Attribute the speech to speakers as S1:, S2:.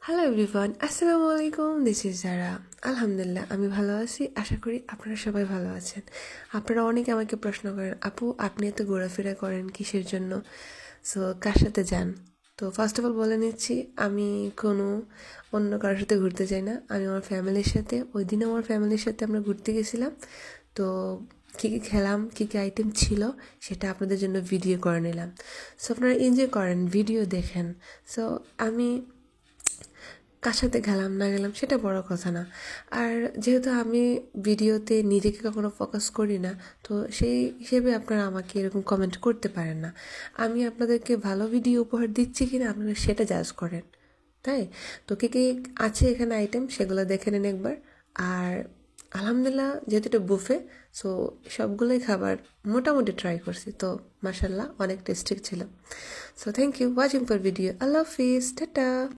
S1: Hello everyone, আসসালামু আলাইকুম। This is জারা। আলহামদুলিল্লাহ আমি ভালো আছি। আশা করি আপনারা সবাই ভালো আছেন। আপনারা অনেকে আমাকে প্রশ্ন করেন, আপু আপনি এত ঘোরাফেরা করেন কিসের জন্য, সো কার সাথে যান? তো ফার্স্ট অফ অল বলে নিচ্ছি, আমি কোনো অন্য কারোর সাথে ঘুরতে যাই না। আমি আমার ফ্যামিলির সাথে, ওই দিন আমার ফ্যামিলির সাথে আমরা ঘুরতে গেছিলাম। তো কী কী খেলাম, কী কী আইটেম ছিল, সেটা আপনাদের জন্য ভিডিও করে নিলাম। সো আপনারা এনজয় করেন, ভিডিও দেখেন। সো আমি কার সাথে গেলাম না গেলাম সেটা বড় কথা না। আর যেহেতু আমি ভিডিওতে নিজেকে কখনো ফোকাস করি না, তো সেই হিসেবে আপনারা আমাকে এরকম কমেন্ট করতে পারেন না। আমি আপনাদেরকে ভালো ভিডিও উপহার দিচ্ছি কিনা আপনারা সেটা জাজ করেন, তাই তো কী কী আছে এখানে আইটেম সেগুলো দেখে নেন একবার। আর আলহামদুলিল্লাহ যেহেতু এটা বুফে, সো সবগুলোই খাবার মোটামুটি ট্রাই করছি, তো মাশাল্লাহ অনেক টেস্টি ছিল। So thank you watching for video. আল্লাহ হাফিজ, টাটা।